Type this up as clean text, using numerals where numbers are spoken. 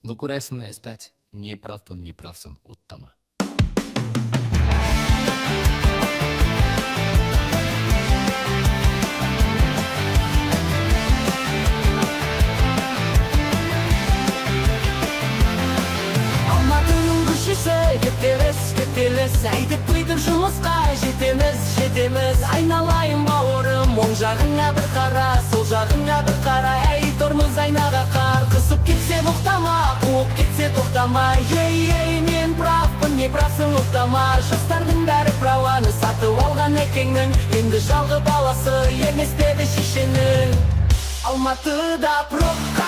Ну көресің S5. Не правтың, не правсың, оттама. Алматының көшесі, кептеліс, әйтіп қойдық жұмысқа, жетеміз, айналайын бауырым, оң жағыңа бір қара, сол жағыңа бір қара, әй тормоз айнаға қар, қысып кетсе тоқтама, қуып кетсе тоқтама, ей, мен правпын, не правсың, оттама, жастардың бәрі праваны сатып алған әкеңнің, енді жалғы баласы емес деді шешенің. Алматыда пробка,